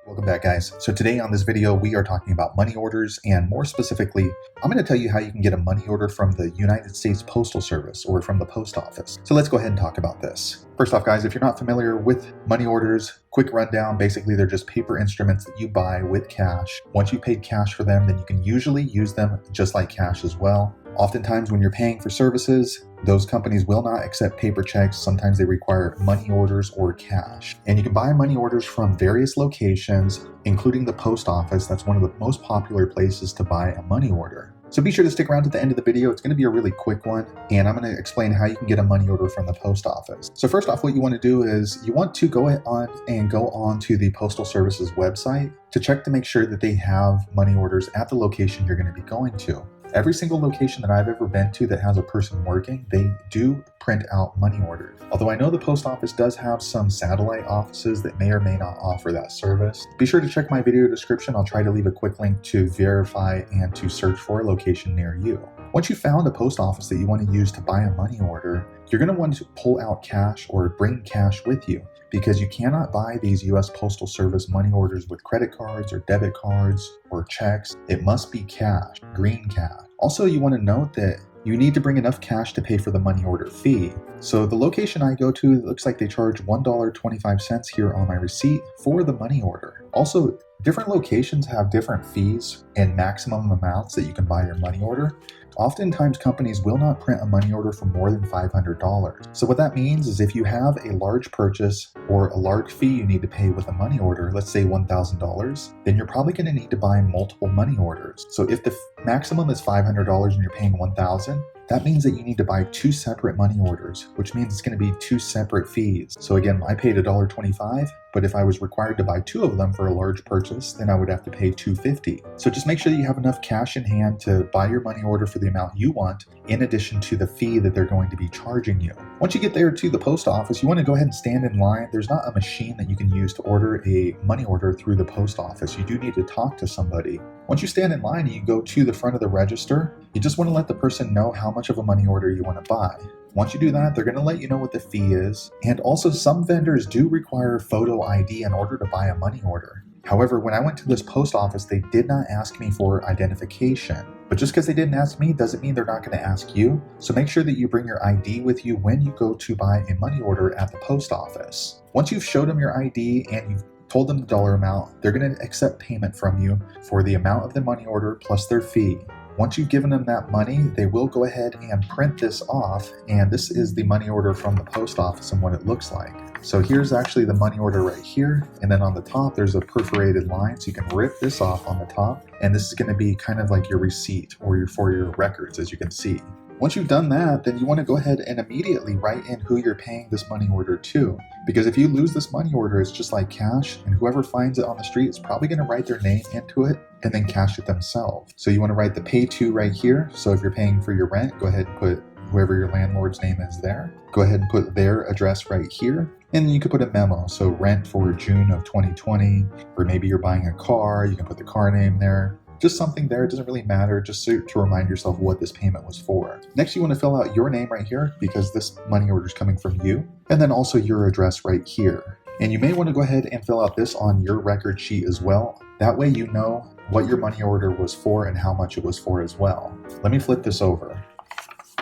Welcome back, guys. So today on this video, we are talking about money orders, and more specifically, I'm going to tell you how you can get a money order from the United States Postal Service or from the post office. So let's go ahead and talk about this. First off, guys, if you're not familiar with money orders, quick rundown, basically they're just paper instruments that you buy with cash. Once you paid cash for them, then you can usually use them just like cash as well. Oftentimes when you're paying for services, those companies will not accept paper checks. Sometimes they require money orders or cash. And you can buy money orders from various locations, including the post office. That's one of the most popular places to buy a money order. So be sure to stick around to the end of the video. It's going to be a really quick one, and I'm going to explain how you can get a money order from the post office. So first off, what you want to do is you want to go on to the Postal Service's website to check to make sure that they have money orders at the location you're going to be going to. Every single location that I've ever been to that has a person working, they do print out money orders. Although I know the post office does have some satellite offices that may or may not offer that service. Be sure to check my video description. I'll try to leave a quick link to verify and to search for a location near you. Once you found a post office that you want to use to buy a money order, you're going to want to pull out cash or bring cash with you, because you cannot buy these US Postal Service money orders with credit cards or debit cards or checks. It must be cash, green cash. Also, you want to note that you need to bring enough cash to pay for the money order fee. So the location I go to, it looks like they charge $1.25 here on my receipt for the money order. Also, different locations have different fees and maximum amounts that you can buy your money order. Oftentimes, companies will not print a money order for more than $500. So what that means is if you have a large purchase or a large fee you need to pay with a money order, let's say $1,000, then you're probably going to need to buy multiple money orders. So if the maximum is $500 and you're paying $1,000, that means that you need to buy two separate money orders, which means it's going to be two separate fees. So again, I paid $1.25, but if I was required to buy two of them for a large purchase, then I would have to pay $2.50. So just make sure that you have enough cash in hand to buy your money order for the amount you want, in addition to the fee that they're going to be charging you. Once you get there to the post office, you want to go ahead and stand in line. There's not a machine that you can use to order a money order through the post office. You do need to talk to somebody. Once you stand in line and you go to the front of the register, you just want to let the person know how much of a money order you want to buy. Once you do that, they're going to let you know what the fee is. And also, some vendors do require photo ID in order to buy a money order. However, when I went to this post office, they did not ask me for identification. But just because they didn't ask me doesn't mean they're not going to ask you. So make sure that you bring your ID with you when you go to buy a money order at the post office. Once you've showed them your ID and you've told them the dollar amount, they're going to accept payment from you for the amount of the money order plus their fee. Once you've given them that money, they will go ahead and print this off, and this is the money order from the post office and what it looks like. So here's actually the money order right here, and then on the top there's a perforated line, so you can rip this off on the top, and this is going to be kind of like your receipt or for your records, as you can see. Once you've done that, then you want to go ahead and immediately write in who you're paying this money order to. Because if you lose this money order, it's just like cash, and whoever finds it on the street is probably going to write their name into it and then cash it themselves. So you want to write the pay to right here. So if you're paying for your rent, go ahead and put whoever your landlord's name is there. Go ahead and put their address right here. And then you could put a memo. So rent for June of 2020, or maybe you're buying a car, you can put the car name there. Just something there, it doesn't really matter, just to remind yourself what this payment was for. Next, you want to fill out your name right here because this money order is coming from you, and then also your address right here. And you may want to go ahead and fill out this on your record sheet as well. That way you know what your money order was for and how much it was for as well. Let me flip this over.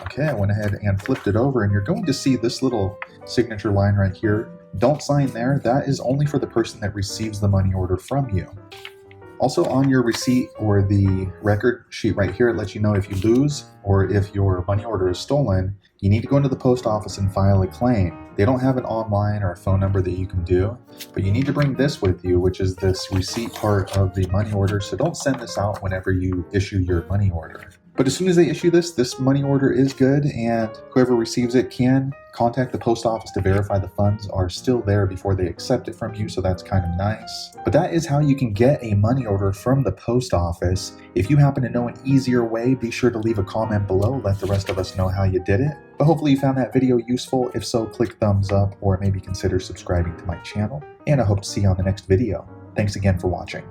Okay, I went ahead and flipped it over, and you're going to see this little signature line right here. Don't sign there. That is only for the person that receives the money order from you. Also, on your receipt or the record sheet right here, it lets you know if you lose or if your money order is stolen, you need to go into the post office and file a claim. They don't have an online or a phone number that you can do, but you need to bring this with you, which is this receipt part of the money order. So don't send this out whenever you issue your money order. But as soon as they issue this money order is good, and whoever receives it can contact the post office to verify the funds are still there before they accept it from you, so that's kind of nice. But that is how you can get a money order from the post office. If you happen to know an easier way, be sure to leave a comment below, let the rest of us know how you did it. But hopefully you found that video useful. If so, click thumbs up or maybe consider subscribing to my channel. And I hope to see you on the next video. Thanks again for watching.